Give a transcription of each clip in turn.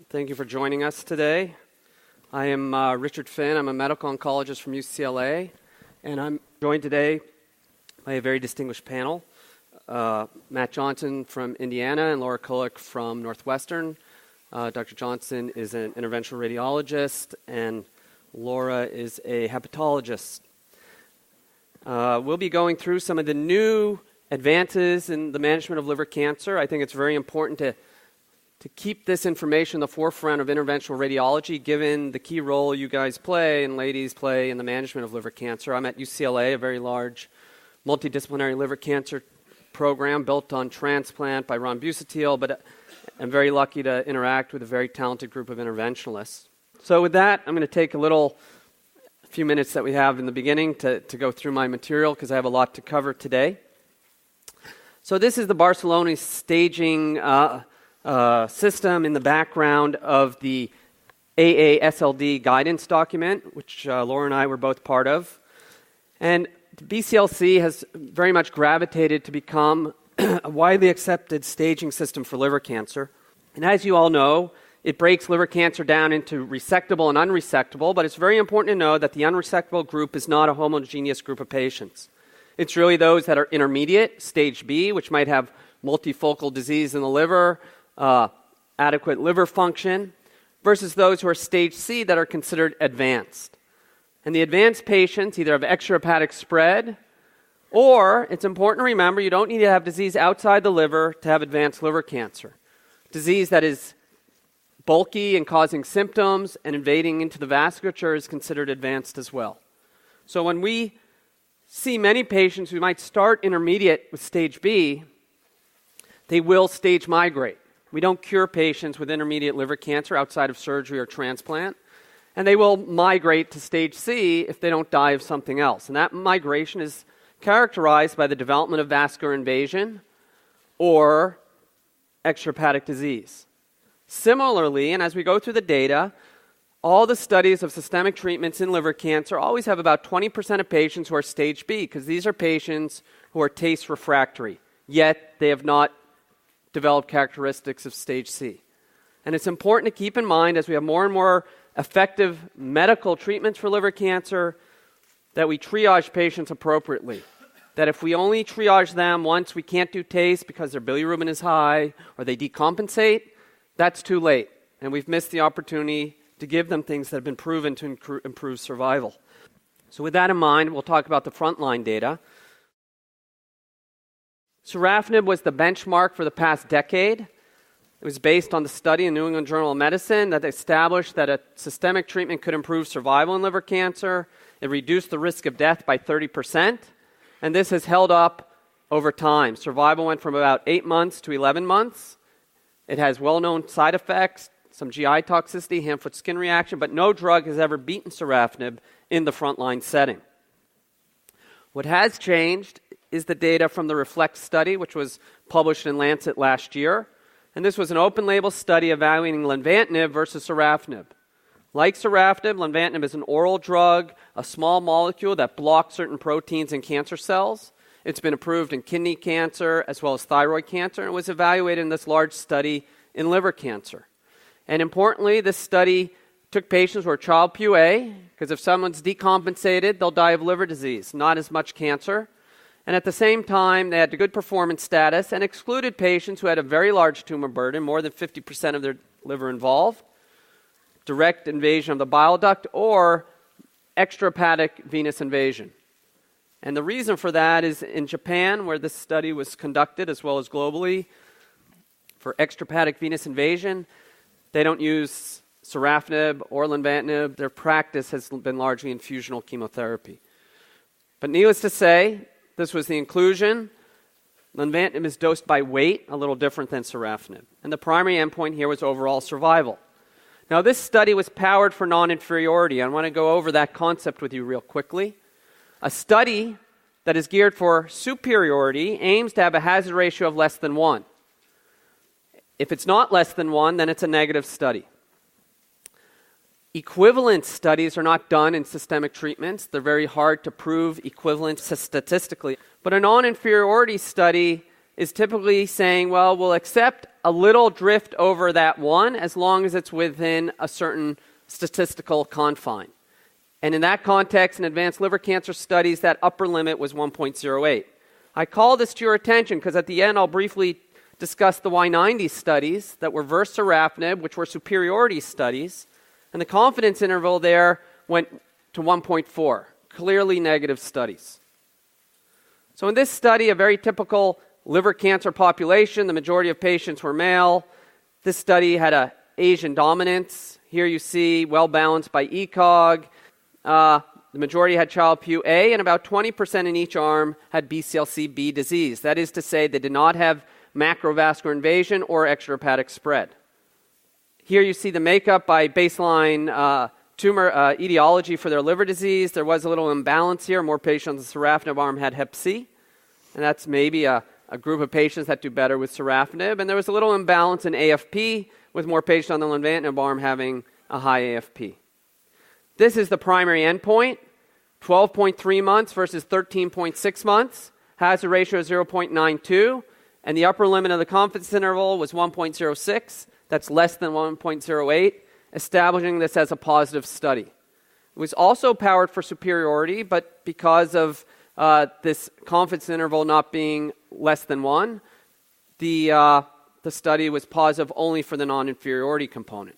Thank you for joining us today. I am Richard Finn. I'm a medical oncologist from UCLA, and I'm joined today by a very distinguished panel. Matt Johnson from Indiana and Laura Kulick from Northwestern. Dr. Johnson is an interventional radiologist, and Laura is a hepatologist. We'll be going through some of the new advances in the management of liver cancer. I think it's very important to keep this information in the forefront of interventional radiology, given the key role you guys play and ladies play in the management of liver cancer. I'm at UCLA, a very large multidisciplinary liver cancer program built on transplant by Ron Busuttil, but I'm very lucky to interact with a very talented group of interventionalists. So with that, I'm going to take a few minutes that we have in the beginning to go through my material because I have a lot to cover today. So this is the Barcelona staging system in the background of the AASLD Guidance document, which Laura and I were both part of. And the BCLC has very much gravitated to become a widely accepted staging system for liver cancer. And as you all know, it breaks liver cancer down into resectable and unresectable, but it's very important to know that the unresectable group is not a homogeneous group of patients. It's really those that are intermediate, stage B, which might have multifocal disease in the liver, adequate liver function, versus those who are stage C that are considered advanced. And the advanced patients either have extrahepatic spread, or it's important to remember you don't need to have disease outside the liver to have advanced liver cancer. Disease that is bulky and causing symptoms and invading into the vasculature is considered advanced as well. So when we see many patients who might start intermediate with stage B, they will stage migrate. We don't cure patients with intermediate liver cancer outside of surgery or transplant, and they will migrate to stage C if they don't die of something else. And that migration is characterized by the development of vascular invasion or extrahepatic disease. Similarly, and as we go through the data, all the studies of systemic treatments in liver cancer always have about 20% of patients who are stage B, because these are patients who are TACE refractory, yet they have not developed characteristics of stage C. And it's important to keep in mind, as we have more and more effective medical treatments for liver cancer, that we triage patients appropriately. That if we only triage them once we can't do TACE because their bilirubin is high or they decompensate, that's too late. And we've missed the opportunity to give them things that have been proven to improve survival. So with that in mind, we'll talk about the frontline data. Sorafenib was the benchmark for the past decade. It was based on the study in New England Journal of Medicine that established that a systemic treatment could improve survival in liver cancer. It reduced the risk of death by 30%, and this has held up over time. Survival went from about 8 months to 11 months. It has well-known side effects, some GI toxicity, hand-foot skin reaction, but no drug has ever beaten sorafenib in the frontline setting. What has changed is the data from the REFLECT study, which was published in Lancet last year. And this was an open-label study evaluating lenvatinib versus sorafenib. Like sorafenib, lenvatinib is an oral drug, a small molecule that blocks certain proteins in cancer cells. It's been approved in kidney cancer as well as thyroid cancer, and it was evaluated in this large study in liver cancer. And importantly, this study took patients who are child PUA, because if someone's decompensated, they'll die of liver disease, not as much cancer. And at the same time, they had a good performance status and excluded patients who had a very large tumor burden, more than 50% of their liver involved, direct invasion of the bile duct, or extrahepatic venous invasion. And the reason for that is in Japan, where this study was conducted, as well as globally, for extrahepatic venous invasion, they don't use sorafenib or lenvatinib. Their practice has been largely infusional chemotherapy. But needless to say, this was the inclusion. Lenvatinib is dosed by weight, a little different than sorafenib. And the primary endpoint here was overall survival. Now, this study was powered for non-inferiority. I want to go over that concept with you real quickly. A study that is geared for superiority aims to have a hazard ratio of less than 1. If it's not less than 1, then it's a negative study. Equivalence studies are not done in systemic treatments. They're very hard to prove equivalence statistically. But a non-inferiority study is typically saying, well, we'll accept a little drift over that 1 as long as it's within a certain statistical confine. And in that context, in advanced liver cancer studies, that upper limit was 1.08. I call this to your attention because at the end I'll briefly discuss the Y90 studies that were versus sorafenib, which were superiority studies, and the confidence interval there went to 1.4, clearly negative studies. So in this study, a very typical liver cancer population, the majority of patients were male. This study had an Asian dominance. Here you see well balanced by ECOG. The majority had Child-Pugh A, and about 20% in each arm had BCLC B disease. That is to say, they did not have macrovascular invasion or extrahepatic spread. Here you see the makeup by baseline tumor etiology for their liver disease. There was a little imbalance here. More patients in the sorafenib arm had Hep C, and that's maybe a group of patients that do better with sorafenib. And there was a little imbalance in AFP, with more patients on the lenvatinib arm having a high AFP. This is the primary endpoint, 12.3 months versus 13.6 months, hazard ratio of 0.92, and the upper limit of the confidence interval was 1.06. That's less than 1.08, establishing this as a positive study. It was also powered for superiority, but because of this confidence interval not being less than 1, the study was positive only for the non-inferiority component.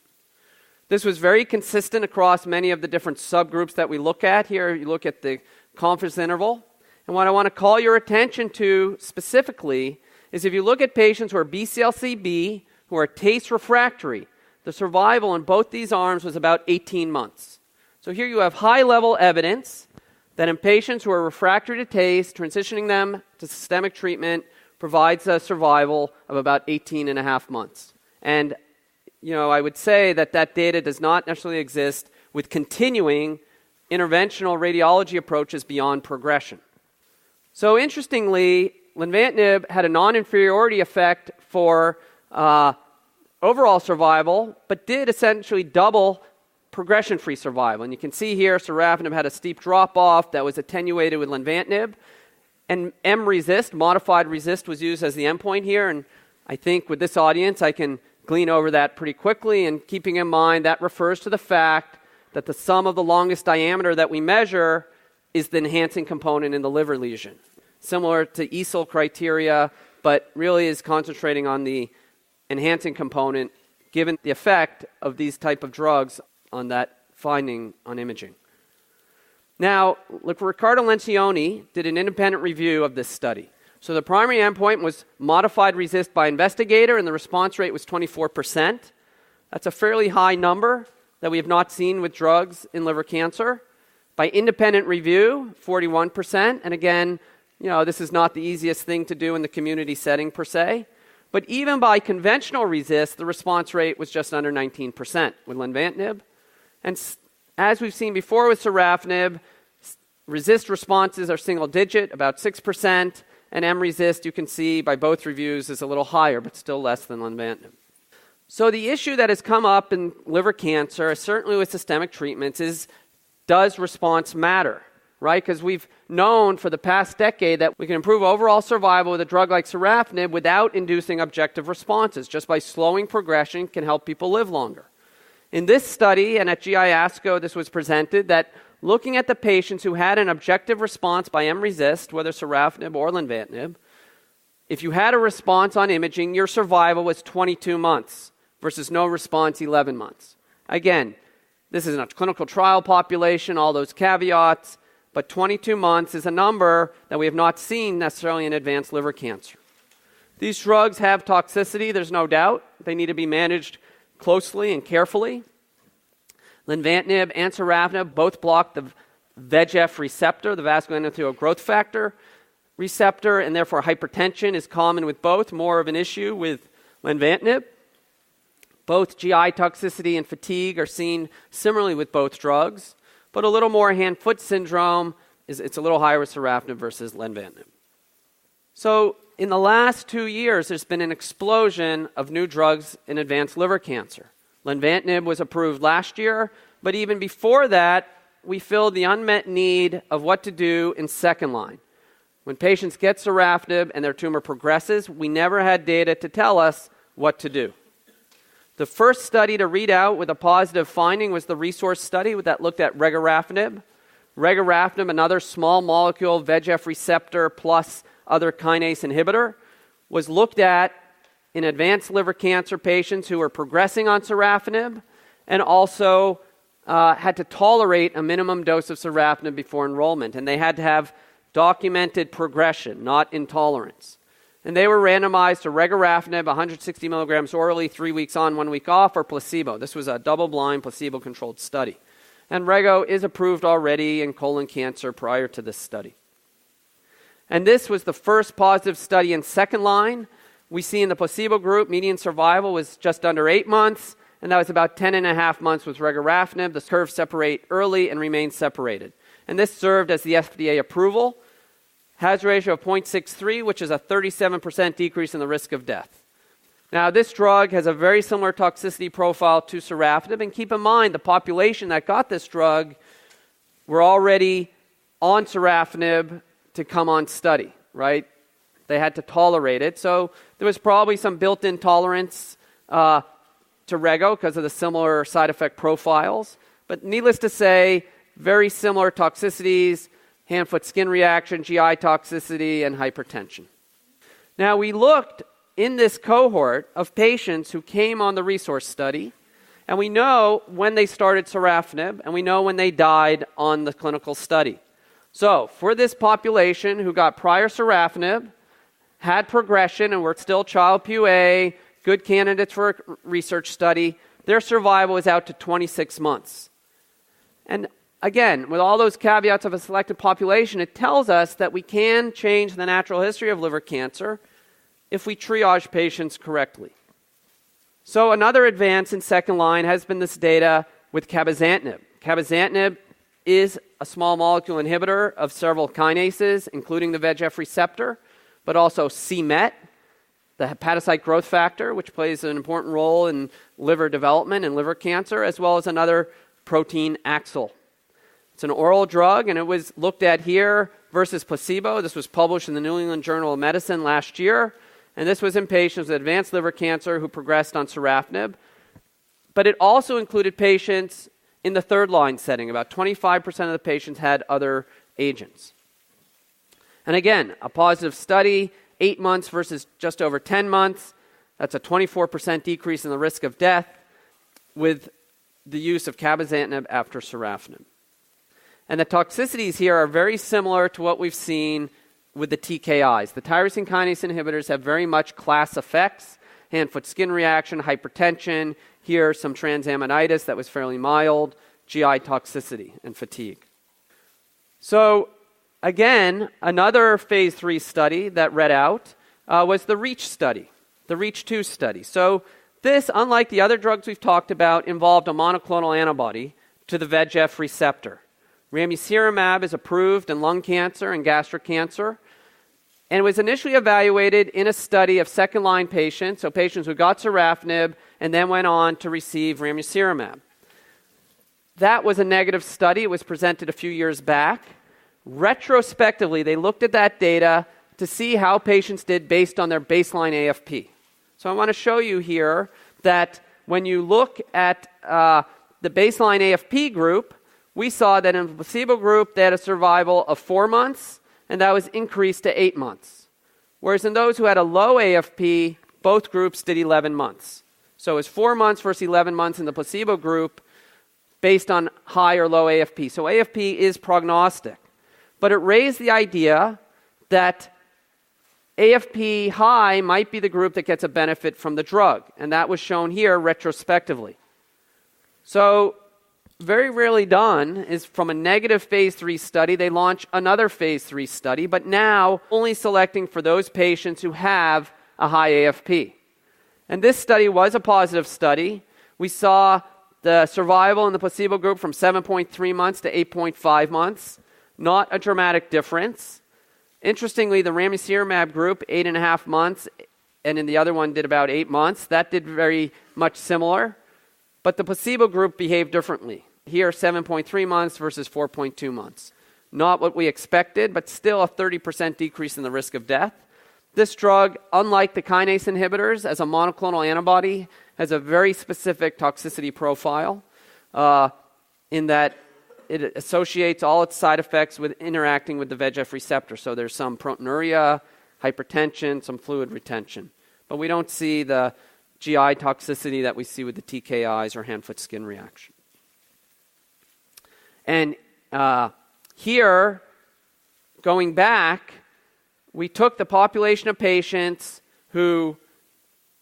This was very consistent across many of the different subgroups that we look at. Here you look at the confidence interval. And what I want to call your attention to specifically is if you look at patients who are BCLC-B, who are TACE refractory, the survival in both these arms was about 18 months. So here you have high-level evidence that in patients who are refractory to TACE, transitioning them to systemic treatment provides a survival of about 18 and a half months. And I would say that data does not necessarily exist with continuing interventional radiology approaches beyond progression. So interestingly, lenvatinib had a non-inferiority effect for overall survival, but did essentially double progression-free survival. And you can see here, sorafenib had a steep drop-off that was attenuated with lenvatinib. And M-RECIST, modified RECIST, was used as the endpoint here. And I think with this audience, I can glean over that pretty quickly. And keeping in mind, that refers to the fact that the sum of the longest diameter that we measure is the enhancing component in the liver lesion. Similar to EASL criteria, but really is concentrating on the enhancing component given the effect of these type of drugs on that finding on imaging. Now, Riccardo Lencioni did an independent review of this study. So the primary endpoint was modified RECIST by investigator, and the response rate was 24%. That's a fairly high number that we have not seen with drugs in liver cancer. By independent review, 41%. And again, this is not the easiest thing to do in the community setting per se. But even by conventional RECIST, the response rate was just under 19% with lenvatinib. And as we've seen before with sorafenib, RECIST responses are single digit, about 6%, and M-RECIST, you can see by both reviews, is a little higher, but still less than lenvatinib. So the issue that has come up in liver cancer, certainly with systemic treatments, is does response matter, right? Because we've known for the past decade that we can improve overall survival with a drug like sorafenib without inducing objective responses. Just by slowing progression can help people live longer. In this study, and at GI ASCO, this was presented, that looking at the patients who had an objective response by M-RECIST, whether sorafenib or lenvatinib, if you had a response on imaging, your survival was 22 months versus no response 11 months. Again, this is a clinical trial population, all those caveats, but 22 months is a number that we have not seen necessarily in advanced liver cancer. These drugs have toxicity, there's no doubt. They need to be managed closely and carefully. Lenvatinib and sorafenib both block the VEGF receptor, the vascular endothelial growth factor receptor, and therefore hypertension is common with both, more of an issue with lenvatinib. Both GI toxicity and fatigue are seen similarly with both drugs, but a little more hand-foot syndrome, it's a little higher with sorafenib versus lenvatinib. So in the last 2 years, there's been an explosion of new drugs in advanced liver cancer. Lenvatinib was approved last year, but even before that, we filled the unmet need of what to do in second line. When patients get sorafenib and their tumor progresses, we never had data to tell us what to do. The first study to read out with a positive finding was the resource study that looked at regorafenib. Regorafenib, another small molecule VEGF receptor plus other kinase inhibitor, was looked at in advanced liver cancer patients who were progressing on sorafenib and also had to tolerate a minimum dose of sorafenib before enrollment. And they had to have documented progression, not intolerance. And they were randomized to regorafenib, 160 milligrams orally, 3 weeks on, 1 week off, or placebo. This was a double-blind, placebo-controlled study. And Rego is approved already in colon cancer prior to this study. And this was the first positive study in second line. We see in the placebo group, median survival was just under 8 months, and that was about 10.5 months with regorafenib. The curves separate early and remain separated. And this served as the FDA approval. Hazard ratio of 0.63, which is a 37% decrease in the risk of death. Now, this drug has a very similar toxicity profile to sorafenib, and keep in mind the population that got this drug were already on sorafenib to come on study, right? They had to tolerate it, so there was probably some built-in tolerance to Rego because of the similar side effect profiles. But needless to say, very similar toxicities, hand-foot skin reaction, GI toxicity, and hypertension. Now, we looked in this cohort of patients who came on the resource study, and we know when they started sorafenib, and we know when they died on the clinical study. So, for this population who got prior sorafenib, had progression, and were still child-Pugh A, good candidates for a research study, their survival is out to 26 months. And again, with all those caveats of a selected population, it tells us that we can change the natural history of liver cancer if we triage patients correctly. So another advance in second line has been this data with cabozantinib. Cabozantinib is a small molecule inhibitor of several kinases, including the VEGF receptor, but also c-MET, the hepatocyte growth factor, which plays an important role in liver development and liver cancer, as well as another protein, AXL. It's an oral drug, and it was looked at here versus placebo. This was published in the New England Journal of Medicine last year, and this was in patients with advanced liver cancer who progressed on sorafenib. But it also included patients in the third-line setting. About 25% of the patients had other agents. And again, a positive study, 8 months versus just over 10 months. That's a 24% decrease in the risk of death with the use of cabozantinib after sorafenib. And the toxicities here are very similar to what we've seen with the TKIs. The tyrosine kinase inhibitors have very much class effects, hand-foot skin reaction, hypertension, here some transaminitis that was fairly mild, GI toxicity, and fatigue. So again, another phase 3 study that read out was the REACH study, the REACH2 study. So this, unlike the other drugs we've talked about, involved a monoclonal antibody to the VEGF receptor. Ramucirumab is approved in lung cancer and gastric cancer, and it was initially evaluated in a study of second-line patients, so patients who got sorafenib and then went on to receive ramucirumab. That was a negative study. It was presented a few years back. Retrospectively, they looked at that data to see how patients did based on their baseline AFP. So I want to show you here that when you look at the baseline AFP group, we saw that in the placebo group, they had a survival of 4 months, and that was increased to 8 months. Whereas in those who had a low AFP, both groups did 11 months. So it was 4 months versus 11 months in the placebo group based on high or low AFP. So AFP is prognostic. But it raised the idea that AFP high might be the group that gets a benefit from the drug, and that was shown here retrospectively. So very rarely done is from a negative phase 3 study, they launch another phase 3 study, but now only selecting for those patients who have a high AFP. And this study was a positive study. We saw the survival in the placebo group from 7.3 months to 8.5 months. Not a dramatic difference. Interestingly, the ramucirumab group, 8.5 months, and in the other one did about 8 months. That did very much similar. But the placebo group behaved differently. Here, 7.3 months versus 4.2 months. not what we expected, but still a 30% decrease in the risk of death. This drug, unlike the kinase inhibitors, as a monoclonal antibody, has a very specific toxicity profile in that it associates all its side effects with interacting with the VEGF receptor. So there's some proteinuria, hypertension, some fluid retention. But we don't see the GI toxicity that we see with the TKIs or hand-foot skin reaction. And here, going back, we took the population of patients who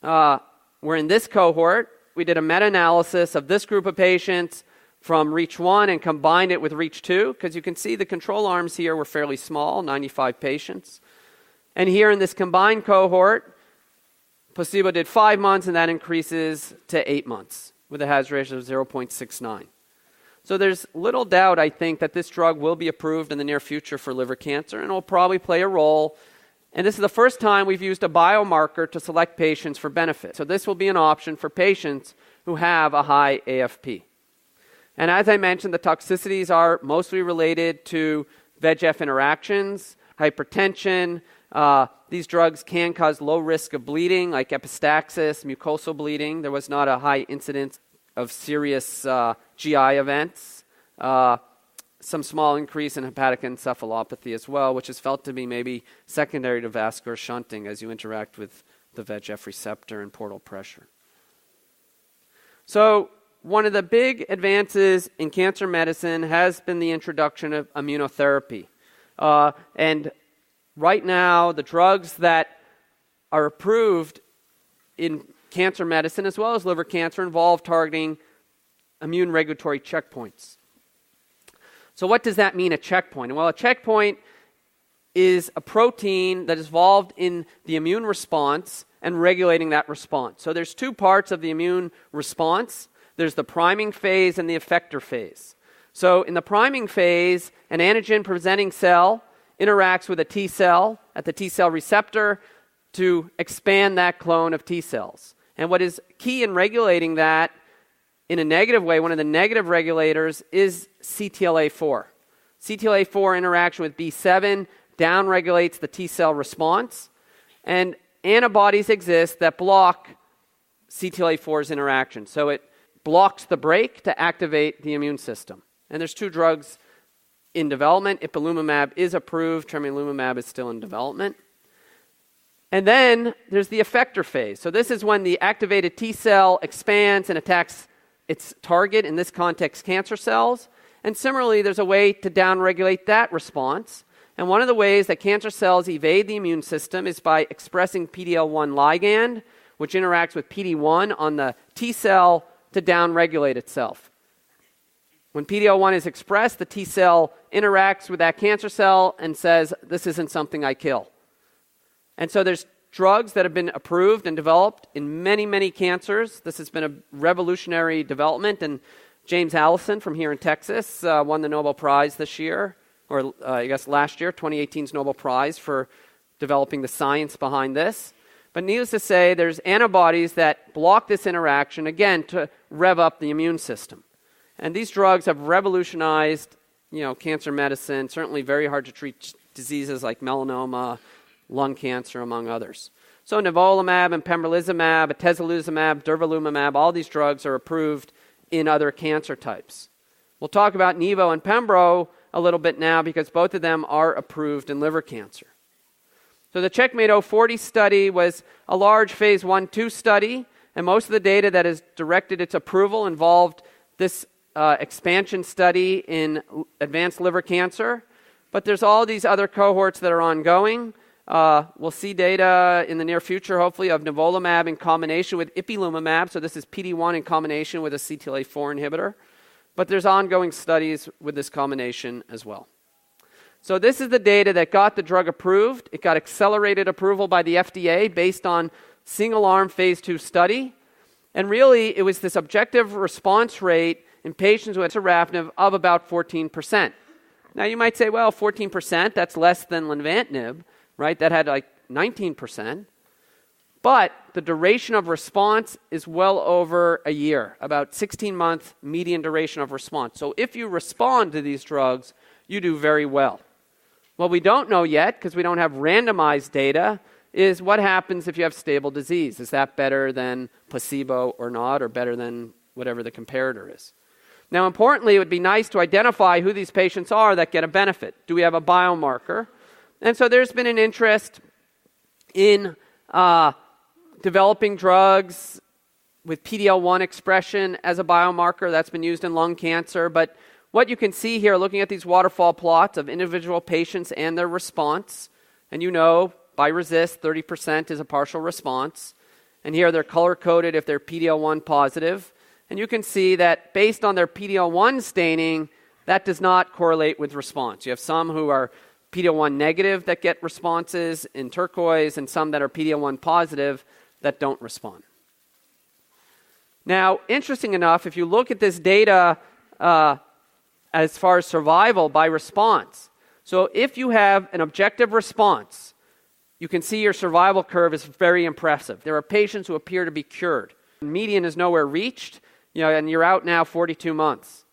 were in this cohort. We did a meta-analysis of this group of patients from REACH 1 and combined it with REACH 2, because you can see the control arms here were fairly small, 95 patients. And here in this combined cohort, placebo did 5 months, and that increases to 8 months with a hazard ratio of 0.69. So there's little doubt, I think, that this drug will be approved in the near future for liver cancer, and will probably play a role. And this is the first time we've used a biomarker to select patients for benefit. So this will be an option for patients who have a high AFP. And as I mentioned, the toxicities are mostly related to VEGF interactions, hypertension. These drugs can cause low risk of bleeding, like epistaxis, mucosal bleeding. There was not a high incidence of serious GI events. Some small increase in hepatic encephalopathy as well, which is felt to be maybe secondary to vascular shunting as you interact with the VEGF receptor and portal pressure. So one of the big advances in cancer medicine has been the introduction of immunotherapy. And right now, the drugs that are approved in cancer medicine, as well as liver cancer, involve targeting immune regulatory checkpoints. So what does that mean, a checkpoint? Well, a checkpoint is a protein that is involved in the immune response and regulating that response. So there's two parts of the immune response. There's the priming phase and the effector phase. So in the priming phase, an antigen-presenting cell interacts with a T cell at the T cell receptor to expand that clone of T cells. And what is key in regulating that in a negative way, one of the negative regulators is CTLA-4. CTLA-4 interaction with B7 downregulates the T cell response, and antibodies exist that block CTLA-4's interaction. So it blocks the brake to activate the immune system. And there's two drugs in development. Ipilimumab is approved. Tremelimumab is still in development. And then there's the effector phase. So this is when the activated T cell expands and attacks its target, in this context, cancer cells. And similarly, there's a way to downregulate that response. And one of the ways that cancer cells evade the immune system is by expressing PD-L1 ligand, which interacts with PD-1 on the T cell to downregulate itself. When PD-L1 is expressed, the T cell interacts with that cancer cell and says, this isn't something I kill. And so there's drugs that have been approved and developed in many, many cancers. This has been a revolutionary development, and James Allison from here in Texas won the Nobel Prize this year, or I guess last year, 2018's Nobel Prize for developing the science behind this. But needless to say, there's antibodies that block this interaction, again, to rev up the immune system. And these drugs have revolutionized, cancer medicine, certainly very hard to treat diseases like melanoma, lung cancer, among others. So nivolumab and pembrolizumab, atezolizumab, durvalumab, all these drugs are approved in other cancer types. We'll talk about Nivo and Pembro a little bit now because both of them are approved in liver cancer. So the Checkmate 040 study was a large phase 1-2 study, and most of the data that has directed its approval involved this expansion study in advanced liver cancer. But there's all these other cohorts that are ongoing. We'll see data in the near future, hopefully, of nivolumab in combination with ipilimumab. So this is PD-1 in combination with a CTLA-4 inhibitor. But there's ongoing studies with this combination as well. So this is the data that got the drug approved. It got accelerated approval by the FDA based on single-arm phase 2 study. And really, it was this objective response rate in patients with sorafenib of about 14%. Now, you might say, well, 14%, that's less than lenvatinib, right? That had like 19%. But the duration of response is well over a year, about 16-month median duration of response. So if you respond to these drugs, you do very well. What we don't know yet, because we don't have randomized data, is what happens if you have stable disease. Is that better than placebo or not, or better than whatever the comparator is? Now, importantly, it would be nice to identify who these patients are that get a benefit. Do we have a biomarker? And so there's been an interest in developing drugs with PD-L1 expression as a biomarker. That's been used in lung cancer. But what you can see here, looking at these waterfall plots of individual patients and their response, and you know, by RECIST, 30% is a partial response. And here they're color-coded if they're PD-L1 positive. And you can see that based on their PD-L1 staining, that does not correlate with response. You have some who are PD-L1 negative that get responses in turquoise, and some that are PD-L1 positive that don't respond. Now, interesting enough, if you look at this data as far as survival by response, so if you have an objective response, you can see your survival curve is very impressive. There are patients who appear to be cured. Median is nowhere reached, and you're out now 42 months.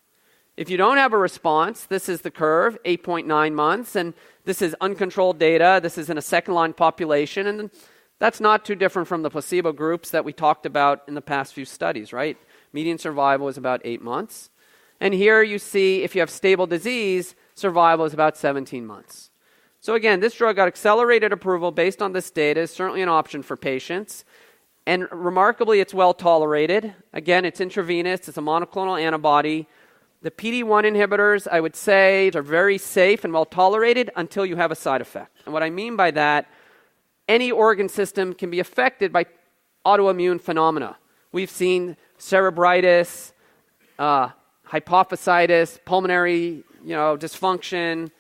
If you don't have a response, this is the curve, 8.9 months, and this is uncontrolled data. This is in a second-line population, and that's not too different from the placebo groups that we talked about in the past few studies, right? Median survival is about 8 months. And here you see if you have stable disease, survival is about 17 months. So again, this drug got accelerated approval based on this data. It's certainly an option for patients. And remarkably, it's well tolerated. Again, it's intravenous. It's a monoclonal antibody. The PD-1 inhibitors, I would say, are very safe and well tolerated until you have a side effect. And what I mean by that, any organ system can be affected by autoimmune phenomena. We've seen cerebritis, hypophysitis, pulmonary dysfunction,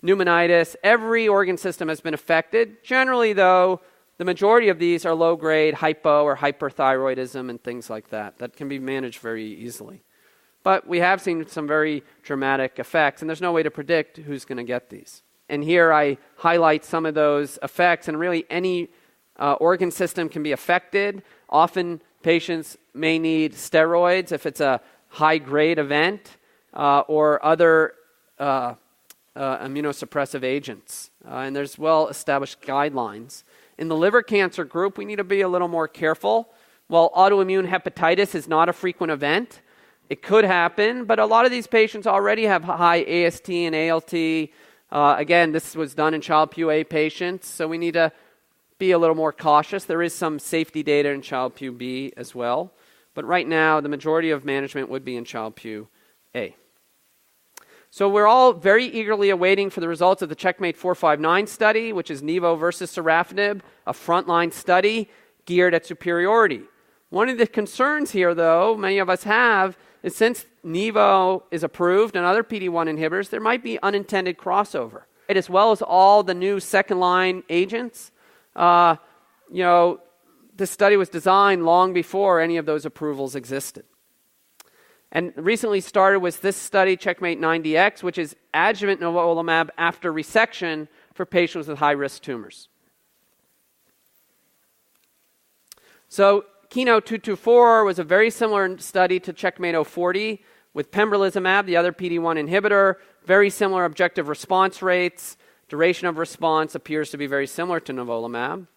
pneumonitis. Every organ system has been affected. Generally, though, the majority of these are low-grade hypo or hyperthyroidism and things like that. That can be managed very easily. But we have seen some very dramatic effects, and there's no way to predict who's going to get these. And here I highlight some of those effects, and really any organ system can be affected. Often patients may need steroids if it's a high-grade event or other immunosuppressive agents. And there's well-established guidelines. In the liver cancer group, we need to be a little more careful. While autoimmune hepatitis is not a frequent event, it could happen, but a lot of these patients already have high AST and ALT. Again, this was done in Child-Pugh A patients, so we need to be a little more cautious. There is some safety data in Child-Pugh B as well, but right now the majority of management would be in Child-Pugh A. So we're all very eagerly awaiting for the results of the Checkmate 459 study, which is Nivo versus Sorafenib, a frontline study geared at superiority. One of the concerns here, though, many of us have, is since Nivo is approved and other PD-1 inhibitors, there might be unintended crossover. As well as all the new second-line agents, this study was designed long before any of those approvals existed. And recently started was this study, Checkmate 9DX, which is adjuvant nivolumab after resection for patients with high-risk tumors. So Keynote 224 was a very similar study to Checkmate 040 with pembrolizumab, the other PD-1 inhibitor, very similar objective response rates. Duration of response appears to be very similar to nivolumab.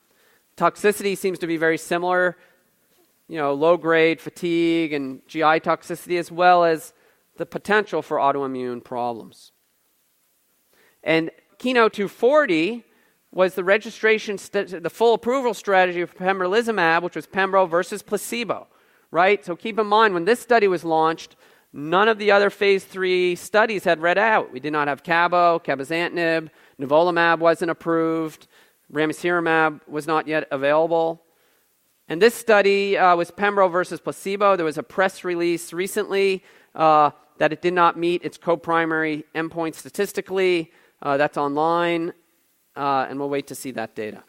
Toxicity seems to be very similar, low-grade fatigue and GI toxicity, as well as the potential for autoimmune problems. And Keynote 240 was the registration, the full approval strategy for pembrolizumab, which was pembro versus placebo, right? So keep in mind, when this study was launched, none of the other phase 3 studies had read out. We did not have cabozantinib, nivolumab wasn't approved, ramucirumab was not yet available. And this study was pembro versus placebo. There was a press release recently that it did not meet its co-primary endpoint statistically. That's online. And we'll wait to see that data.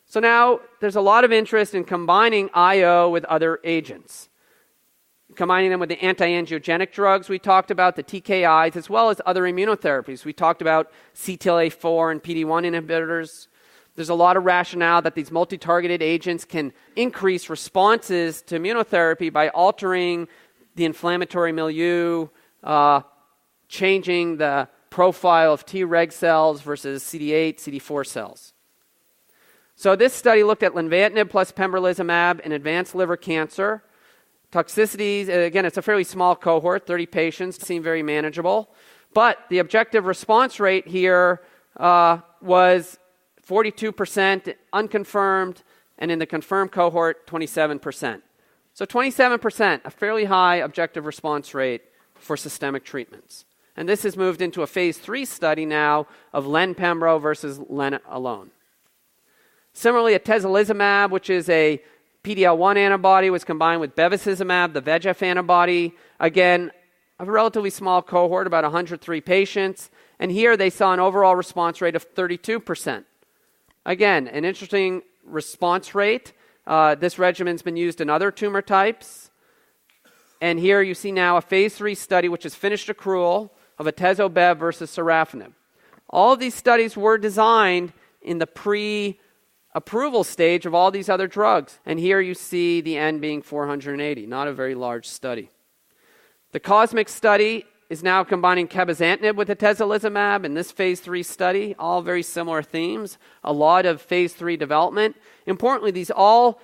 So now there's a lot of interest in combining IO with other agents. Combining them with the anti-angiogenic drugs we talked about, the TKIs, as well as other immunotherapies. We talked about CTLA-4 and PD-1 inhibitors. There's a lot of rationale that these multi-targeted agents can increase responses to immunotherapy by altering the inflammatory milieu, changing the profile of Treg cells versus CD8, CD4 cells. So this study looked at lenvatinib plus pembrolizumab in advanced liver cancer. Toxicities, again, it's a fairly small cohort, 30 patients, seem very manageable. But the objective response rate here was 42% unconfirmed, and in the confirmed cohort, 27%. So 27%, a fairly high objective response rate for systemic treatments. And this has moved into a phase 3 study now of len-pembro versus len alone. Similarly, atezolizumab, which is a PD-L1 antibody, was combined with bevacizumab, the VEGF antibody. Again, a relatively small cohort, about 103 patients. And here they saw an overall response rate of 32%. Again, an interesting response rate. This regimen's been used in other tumor types. And here you see now a phase 3 study, which has finished accrual, of atezo-bev versus sorafenib. All of these studies were designed in the pre-approval stage of all these other drugs. And here you see the N being 480, not a very large study. The COSMIC study is now combining cabozantinib with atezolizumab in this phase 3 study, all very similar themes, a lot of phase 3 development. Importantly, these all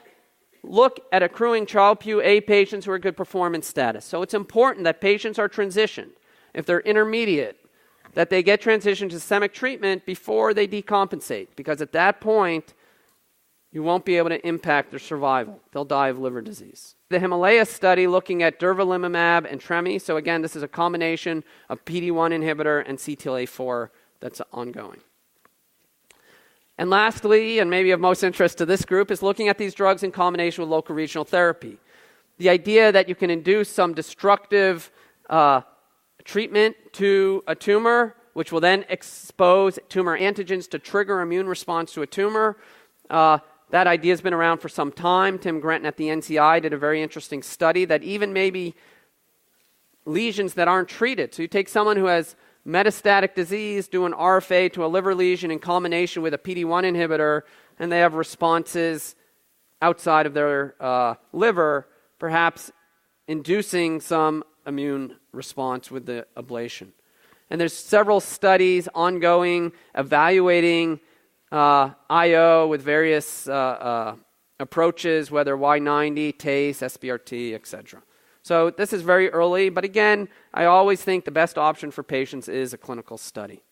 look at accruing Child-Pugh A patients who are good performance status. So it's important that patients are transitioned, if they're intermediate, that they get transitioned to systemic treatment before they decompensate, because at that point, you won't be able to impact their survival. They'll die of liver disease. The Himalaya study looking at durvalumab and tremi. So again, this is a combination of PD-1 inhibitor and CTLA-4 that's ongoing. And lastly, and maybe of most interest to this group, is looking at these drugs in combination with locoregional therapy. The idea that you can induce some destructive treatment to a tumor, which will then expose tumor antigens to trigger immune response to a tumor. That idea has been around for some time. Tim Grenton at the NCI did a very interesting study that even maybe lesions that aren't treated. So you take someone who has metastatic disease, do an RFA to a liver lesion in combination with a PD-1 inhibitor, and they have responses outside of their liver, perhaps inducing some immune response with the ablation. And there's several studies ongoing evaluating IO with various approaches, whether Y90, TACE, SBRT, etc. So this is very early, but again, I always think the best option for patients is a clinical study.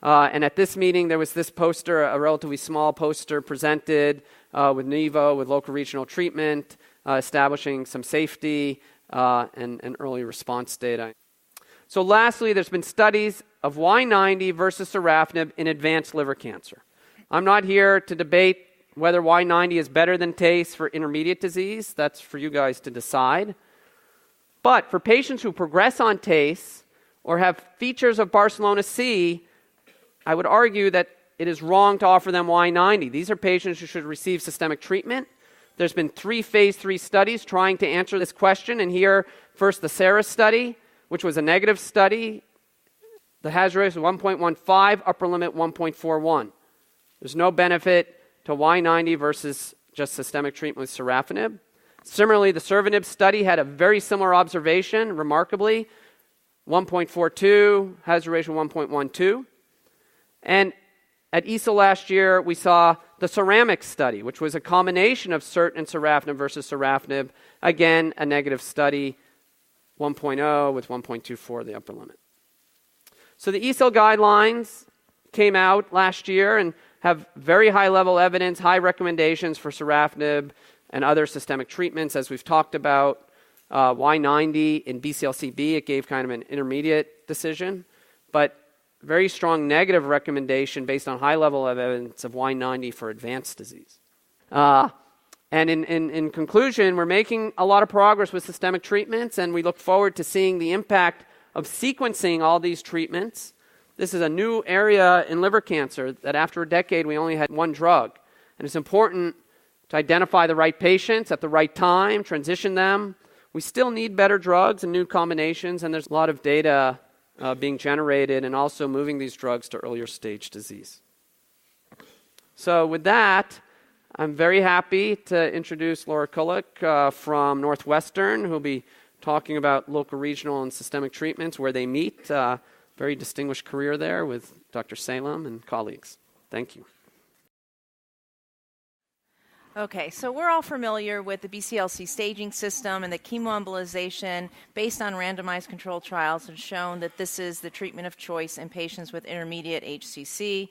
And at this meeting, there was this poster, a relatively small poster presented with Nivo, with locoregional treatment, establishing some safety and early response data. So lastly, there's been studies of Y90 versus sorafenib in advanced liver cancer. I'm not here to debate whether Y90 is better than TACE for intermediate disease. That's for you guys to decide. But for patients who progress on TACE or have features of Barcelona C, I would argue that it is wrong to offer them Y90. These are patients who should receive systemic treatment. There's been 3 phase 3 studies trying to answer this question. And here, first the SARA study, which was a negative study. The hazard ratio was 1.15, upper limit 1.41. There's no benefit to Y90 versus just systemic treatment with sorafenib. Similarly, the Sorafenib study had a very similar observation, remarkably, 1.42, hazard ratio 1.12. And at AASLD last year, we saw the Ceramic study, which was a combination of CERT and sorafenib versus sorafenib. Again, a negative study, 1.0 with 1.24, the upper limit. So the AASLD guidelines came out last year and have very high level evidence, high recommendations for sorafenib and other systemic treatments, as we've talked about. Y90 in BCLC-B, it gave kind of an intermediate decision, but very strong negative recommendation based on high level of evidence of Y90 for advanced disease. And in conclusion, we're making a lot of progress with systemic treatments, and we look forward to seeing the impact of sequencing all these treatments. This is a new area in liver cancer that after a decade we only had one drug. And it's important to identify the right patients at the right time, transition them. We still need better drugs and new combinations, and there's a lot of data being generated and also moving these drugs to earlier stage disease. So with that, I'm very happy to introduce Laura Kulik from Northwestern, who will be talking about locoregional and systemic treatments, where they meet. very distinguished career there with Dr. Salem and colleagues. Thank you. Okay, so we're all familiar with the BCLC staging system, and the chemoembolization based on randomized controlled trials has shown that this is the treatment of choice in patients with intermediate HCC.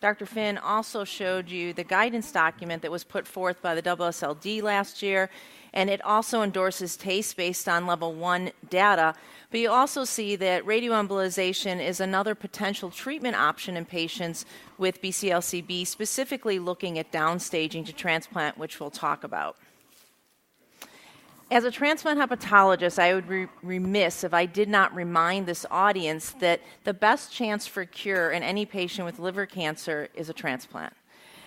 Dr. Finn also showed you the guidance document that was put forth by the AASLD last year, and it also endorses TACE based on level 1 data. But you also see that radioembolization is another potential treatment option in patients with BCLC-B, specifically looking at downstaging to transplant, which we'll talk about. As a transplant hepatologist, I would be remiss if I did not remind this audience that the best chance for cure in any patient with liver cancer is a transplant.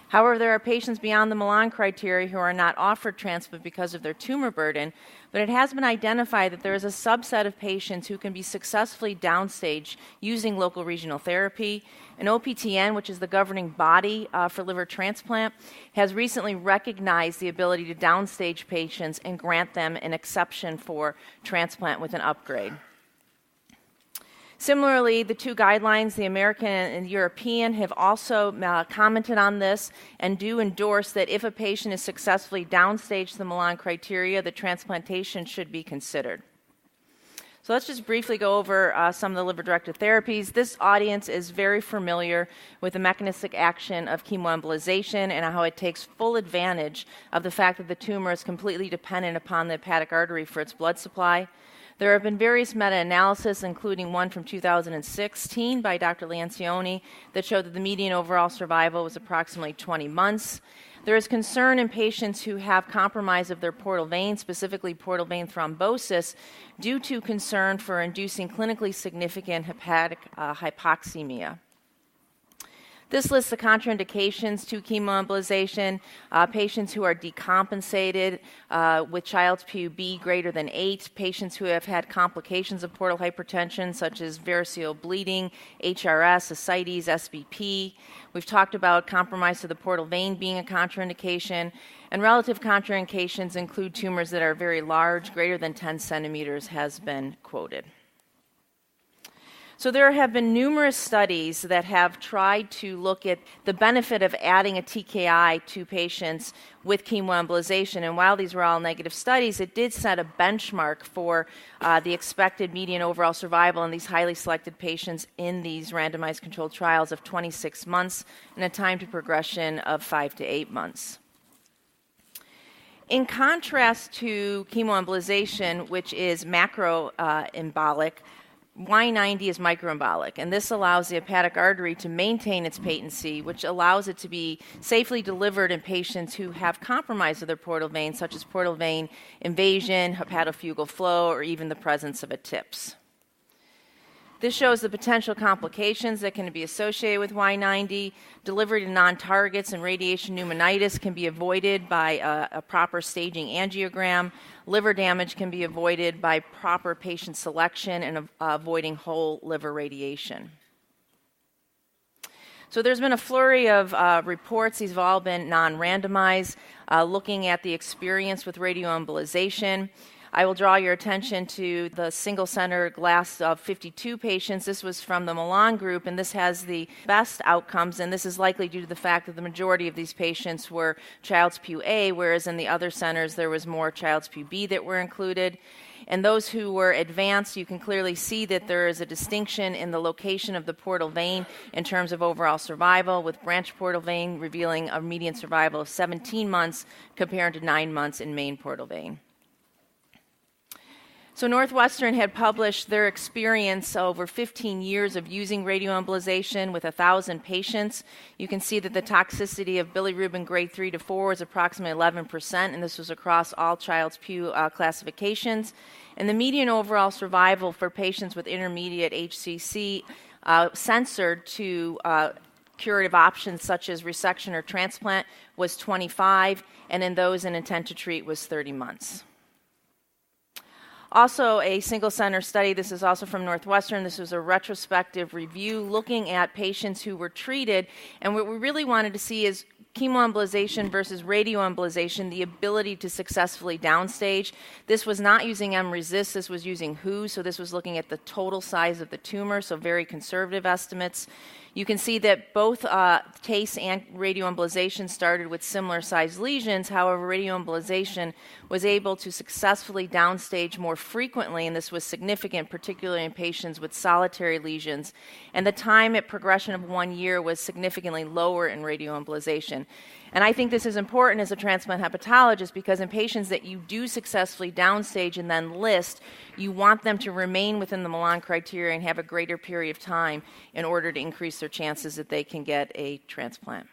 However, there are patients beyond the Milan criteria who are not offered transplant because of their tumor burden, but it has been identified that there is a subset of patients who can be successfully downstaged using local regional therapy. And OPTN, which is the governing body for liver transplant, has recently recognized the ability to downstage patients and grant them an exception for transplant with an upgrade. Similarly, the two guidelines, the American and the European, have also commented on this and do endorse that if a patient is successfully downstage to the Milan criteria, the transplantation should be considered. So let's just briefly go over some of the liver-directed therapies. This audience is very familiar with the mechanistic action of chemoembolization and how it takes full advantage of the fact that the tumor is completely dependent upon the hepatic artery for its blood supply. There have been various meta-analyses, including one from 2016 by Dr. Lancioni, that showed that the median overall survival was approximately 20 months. There is concern in patients who have compromise of their portal vein, specifically portal vein thrombosis, due to concern for inducing clinically significant hepatic hypoxemia. This lists the contraindications to chemoembolization, patients who are decompensated with Child-Pugh B greater than 8, patients who have had complications of portal hypertension such as variceal bleeding, HRS, ascites, SBP. We've talked about compromise of the portal vein being a contraindication, and relative contraindications include tumors that are very large, greater than 10 centimeters has been quoted. So there have been numerous studies that have tried to look at the benefit of adding a TKI to patients with chemoembolization. And while these were all negative studies, it did set a benchmark for the expected median overall survival in these highly selected patients in these randomized controlled trials of 26 months and a time to progression of 5 to 8 months. In contrast to chemoembolization, which is macroembolic, Y90 is microembolic, and this allows the hepatic artery to maintain its patency, which allows it to be safely delivered in patients who have compromise of their portal vein, such as portal vein invasion, hepatofugal flow, or even the presence of a TIPS. This shows the potential complications that can be associated with Y90. Delivery to non-targets and radiation pneumonitis can be avoided by a proper staging angiogram. Liver damage can be avoided by proper patient selection and avoiding whole liver radiation. So there's been a flurry of reports. These have all been non-randomized, looking at the experience with radioembolization. I will draw your attention to the single-center glass of 52 patients. This was from the Milan group, and this has the best outcomes, and this is likely due to the fact that the majority of these patients were Child-Pugh A, whereas in the other centers there was more Child-Pugh B that were included. And those who were advanced, you can clearly see that there is a distinction in the location of the portal vein in terms of overall survival, with branch portal vein revealing a median survival of 17 months compared to 9 months in main portal vein. So Northwestern had published their experience over 15 years of using radioembolization with 1,000 patients. You can see that the toxicity of bilirubin grade 3 to 4 is approximately 11%, and this was across all Child-Pugh classifications. And the median overall survival for patients with intermediate HCC censored to curative options such as resection or transplant was 25, and in those in intent to treat was 30 months. Also a single center study, this is also from Northwestern, this was a retrospective review looking at patients who were treated, and what we really wanted to see is chemoembolization versus radioembolization, the ability to successfully downstage. This was not using M-RECIST, this was using WHO, so this was looking at the total size of the tumor, so very conservative estimates. You can see that both TACE and radioembolization started with similar sized lesions. However, radioembolization was able to successfully downstage more frequently, and this was significant, particularly in patients with solitary lesions. And the time at progression of 1 year was significantly lower in radioembolization. And I think this is important as a transplant hepatologist because in patients that you do successfully downstage and then list, you want them to remain within the Milan criteria and have a greater period of time in order to increase their chances that they can get a transplant.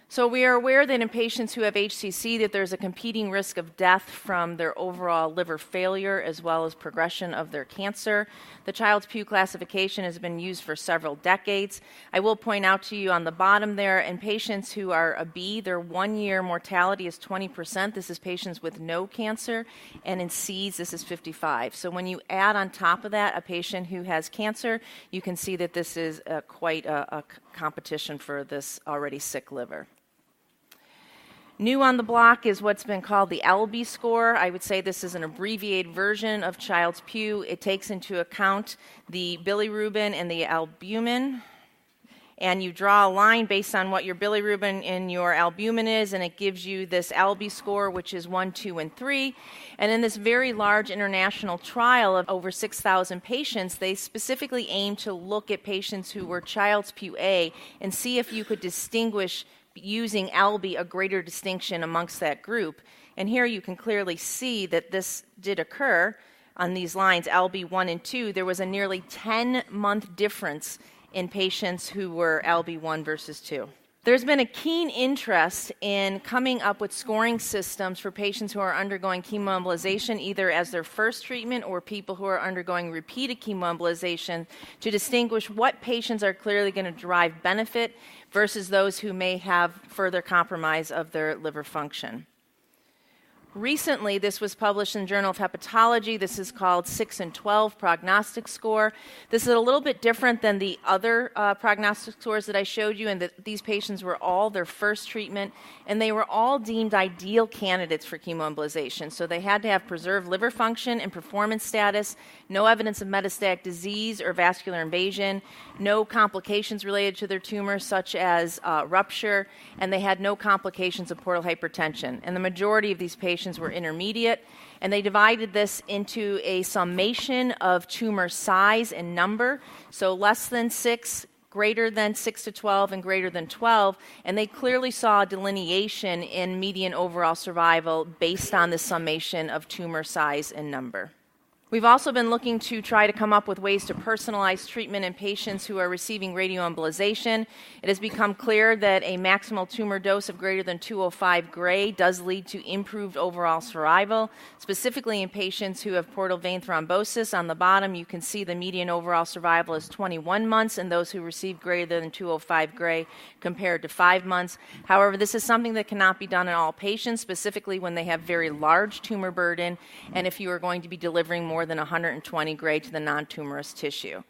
So we are aware that in patients who have HCC that there's a competing risk of death from their overall liver failure as well as progression of their cancer. The Childs-Pugh classification has been used for several decades. I will point out to you on the bottom there, in patients who are a B, their 1 year mortality is 20%. This is patients with no cancer. And in Cs, this is 55. So when you add on top of that a patient who has cancer, you can see that this is quite a competition for this already sick liver. New on the block is what's been called the LB score. I would say this is an abbreviated version of Childs-Pugh. It takes into account the bilirubin and the albumin. And you draw a line based on what your bilirubin and your albumin is, and it gives you this LB score, which is 1, 2, and 3. And in this very large international trial of over 6,000 patients, they specifically aimed to look at patients who were Childs-Pugh A and see if you could distinguish using LB a greater distinction amongst that group. And here you can clearly see that this did occur on these lines, LB 1 and 2. There was a nearly 10-month difference in patients who were LB 1 versus 2. There's been a keen interest in coming up with scoring systems for patients who are undergoing chemoembolization, either as their first treatment or people who are undergoing repeated chemoembolization, to distinguish what patients are clearly going to derive benefit versus those who may have further compromise of their liver function. Recently, this was published in the Journal of Hepatology. This is called 6 and 12 prognostic score. This is a little bit different than the other prognostic scores that I showed you, and that these patients were all their first treatment, and they were all deemed ideal candidates for chemoembolization. So they had to have preserved liver function and performance status, no evidence of metastatic disease or vascular invasion, no complications related to their tumor such as rupture, and they had no complications of portal hypertension. And the majority of these patients were intermediate, and they divided this into a summation of tumor size and number, so less than 6, greater than 6 to 12, and greater than 12, and they clearly saw a delineation in median overall survival based on the summation of tumor size and number. We've also been looking to try to come up with ways to personalize treatment in patients who are receiving radioembolization. It has become clear that a maximal tumor dose of greater than 205 Gray does lead to improved overall survival, specifically in patients who have portal vein thrombosis. On the bottom, you can see the median overall survival is 21 months in those who receive greater than 205 Gray compared to 5 months. However, this is something that cannot be done in all patients, specifically when they have very large tumor burden and if you are going to be delivering more than 120 Gray to the non-tumorous tissue.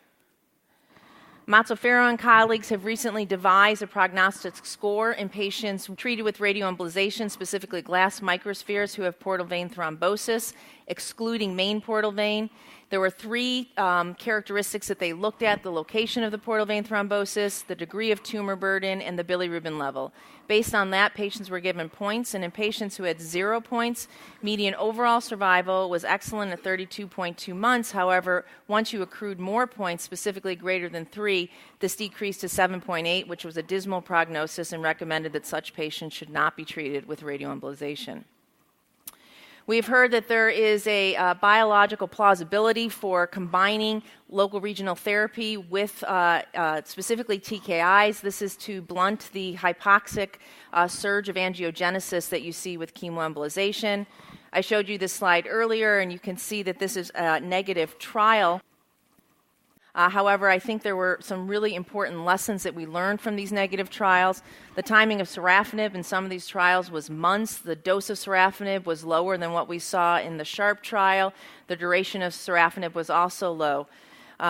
Mazzaferro and colleagues have recently devised a prognostic score in patients treated with radioembolization, specifically glass microspheres who have portal vein thrombosis, excluding main portal vein. There were 3 characteristics that they looked at: the location of the portal vein thrombosis, the degree of tumor burden, and the bilirubin level. Based on that, patients were given points, and in patients who had 0 points, median overall survival was excellent at 32.2 months. However, once you accrued more points, specifically greater than 3, this decreased to 7.8, which was a dismal prognosis, and recommended that such patients should not be treated with radioembolization. We've heard that there is a biological plausibility for combining local regional therapy with specifically TKIs. This is to blunt the hypoxic surge of angiogenesis that you see with chemoembolization. I showed you this slide earlier, and you can see that this is a negative trial. However, I think there were some really important lessons that we learned from these negative trials. The timing of sorafenib in some of these trials was months. The dose of sorafenib was lower than what we saw in the SHARP trial. The duration of sorafenib was also low.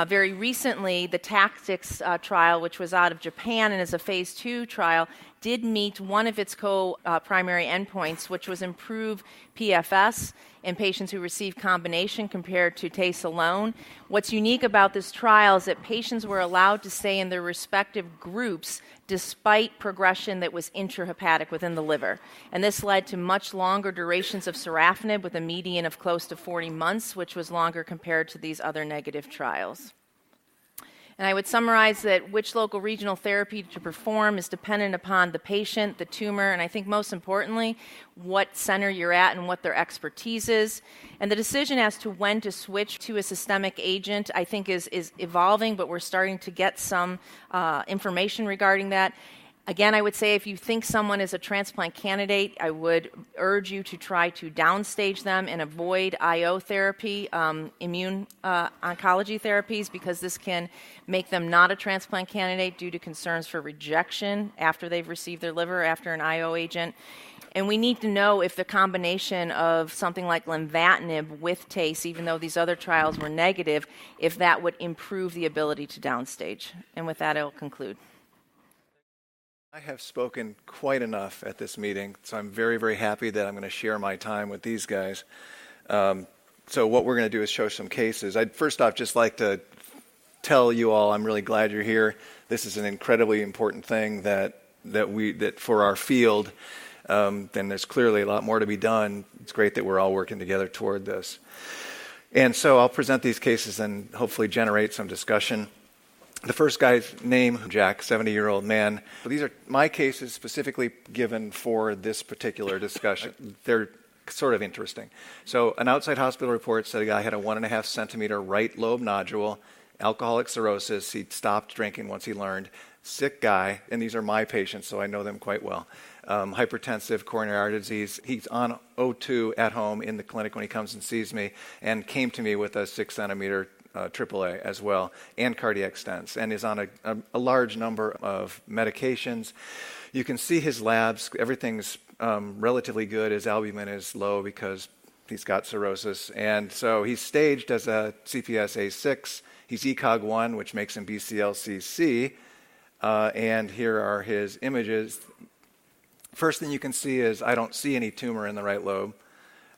Very recently, the TACE trial, which was out of Japan and is a phase 2 trial, did meet one of its primary endpoints, which was improve PFS in patients who received combination compared to TACE alone. What's unique about this trial is that patients were allowed to stay in their respective groups despite progression that was intrahepatic within the liver. And this led to much longer durations of sorafenib with a median of close to 40 months, which was longer compared to these other negative trials. And I would summarize that which local regional therapy to perform is dependent upon the patient, the tumor, and I think most importantly, what center you're at and what their expertise is. And the decision as to when to switch to a systemic agent, I think is evolving, but we're starting to get some information regarding that. Again, I would say if you think someone is a transplant candidate, I would urge you to try to downstage them and avoid IO therapy, immune oncology therapies, because this can make them not a transplant candidate due to concerns for rejection after they've received their liver after an IO agent. And we need to know if the combination of something like lenvatinib with TACE, even though these other trials were negative, if that would improve the ability to downstage. And with that, I'll conclude. I have spoken quite enough at this meeting, so I'm very, very happy that I'm going to share my time with these guys. So what we're going to do is show some cases. I'd first off just like to tell you all I'm really glad you're here. This is an incredibly important thing that for our field. Then there's clearly a lot more to be done. It's great that we're all working together toward this. And so I'll present these cases and hopefully generate some discussion. The first guy's name, Jack, 70-year-old man. These are my cases specifically given for this particular discussion. They're sort of interesting. So an outside hospital report said a guy had a 1.5 centimeter right lobe nodule, alcoholic cirrhosis. He stopped drinking once he learned. Sick guy, and these are my patients, so I know them quite well. Hypertensive, coronary artery disease. He's on O2 at home in the clinic when he comes and sees me, and came to me with a 6 centimeter AAA as well, and cardiac stents, and is on a large number of medications. You can see his labs. Everything's relatively good. His albumin is low because he's got cirrhosis. And so he's staged as a CPS A6. He's ECOG1, which makes him BCLC. And here are his images. First thing you can see is I don't see any tumor in the right lobe,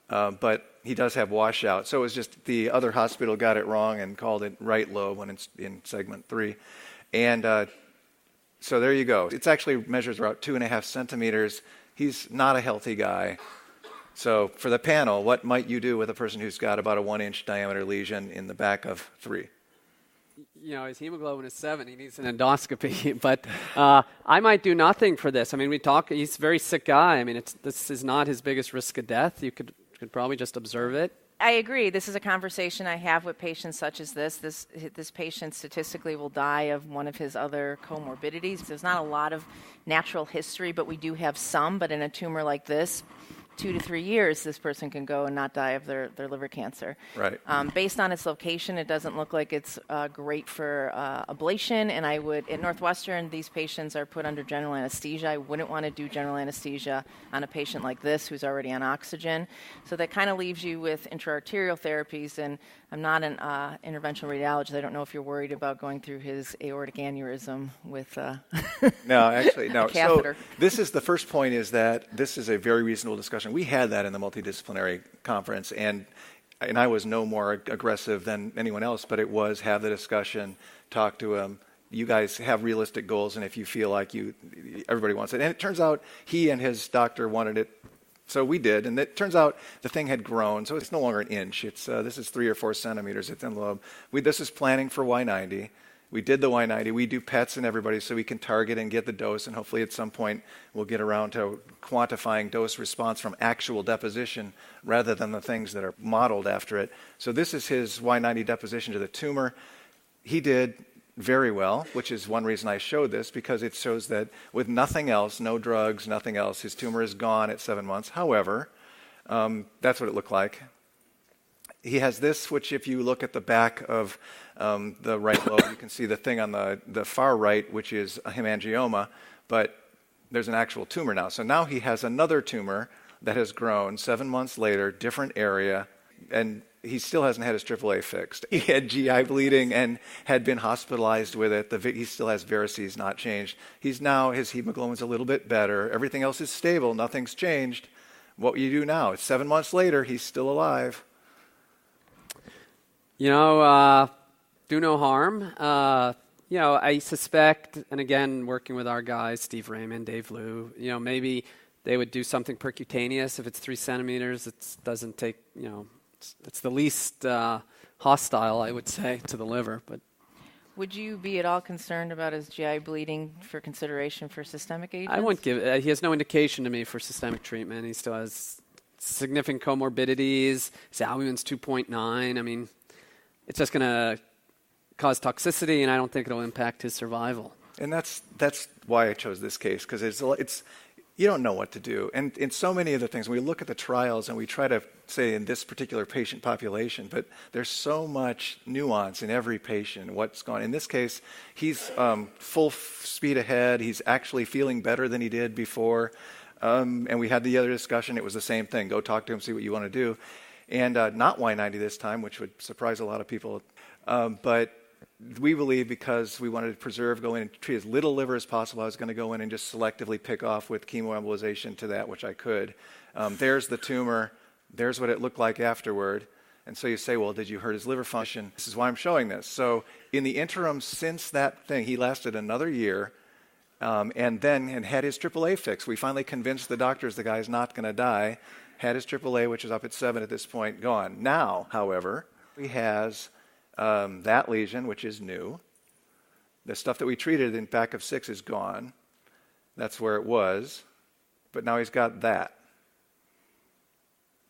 but he does have washout. So it was just the other hospital got it wrong and called it right lobe when it's in segment 3. And so there you go. It actually measures about 2.5 centimeters. He's not a healthy guy. So for the panel, what might you do with a person who's got about a 1-inch diameter lesion in the back of 3? You know, his hemoglobin is 7. He needs an endoscopy. But I might do nothing for this. I mean, he's a very sick guy. I mean, this is not his biggest risk of death. You could probably just observe it. I agree. This is a conversation I have with patients such as this. This patient statistically will die of one of his other comorbidities. There's not a lot of natural history, but we do have some. But in a tumor like this, 2 to 3 years, this person can go and not die of their liver cancer. Right. Based on its location, it doesn't look like it's great for ablation. And at Northwestern, these patients are put under general anesthesia. I wouldn't want to do general anesthesia on a patient like this who's already on oxygen. So that kind of leaves you with intraarterial therapies. And I'm not an interventional radiologist. I don't know if you're worried about going through his aortic aneurysm with No, actually, no. a catheter. So this is the first point, is that this is a very reasonable discussion. We had that in the multidisciplinary conference, and I was no more aggressive than anyone else, but it was have the discussion, talk to him. You guys have realistic goals, and if you feel like everybody wants it. And it turns out he and his doctor wanted it, so we did. And it turns out the thing had grown, so it's no longer an inch. This is 3 or 4 centimeters. It's in the lobe. This is planning for Y90. We did the Y90. We do PETs in everybody so we can target and get the dose, and hopefully at some point we'll get around to quantifying dose response from actual deposition rather than the things that are modeled after it. So this is his Y90 deposition to the tumor. He did very well, which is one reason I showed this, because it shows that with nothing else, no drugs, nothing else, his tumor is gone at 7 months. However, that's what it looked like. He has this, which if you look at the back of the right lobe, you can see the thing on the far right, which is a hemangioma, but there's an actual tumor now. So now he has another tumor that has grown 7 months later, different area, and he still hasn't had his AAA fixed. He had GI bleeding and had been hospitalized with it. He still has varices, not changed. His hemoglobin's a little bit better. Everything else is stable. Nothing's changed. What you do now? It's 7 months later. He's still alive. Do no harm. I suspect, and again, working with our guys, Steve Raymond, Dave Liu, maybe they would do something percutaneous. If it's 3 centimeters, it doesn't take, it's the least hostile, I would say, to the liver. But would you be at all concerned about his GI bleeding for consideration for systemic agents? I wouldn't give. He has no indication to me for systemic treatment. He still has significant comorbidities. His albumin's 2.9. I mean, it's just going to cause toxicity, and I don't think it'll impact his survival. And that's why I chose this case, because it's you don't know what to do. And in so many of the things, we look at the trials and we try to say in this particular patient population, but there's so much nuance in every patient, what's going on. In this case, he's full speed ahead. He's actually feeling better than he did before. And we had the other discussion. It was the same thing. Go talk to him, see what you want to do. And not Y90 this time, which would surprise a lot of people. But we believe because we wanted to go in and treat as little liver as possible, I was going to go in and just selectively pick off with chemoembolization to that, which I could. There's the tumor. There's what it looked like afterward. And so you say, well, did you hurt his liver function? This is why I'm showing this. So in the interim since that thing, he lasted another year and had his AAA fixed. We finally convinced the doctors the guy's not going to die. Had his AAA, which is up at 7 at this point, gone. Now, however, he has that lesion, which is new. The stuff that we treated in back of 6 is gone. That's where it was. But now he's got that.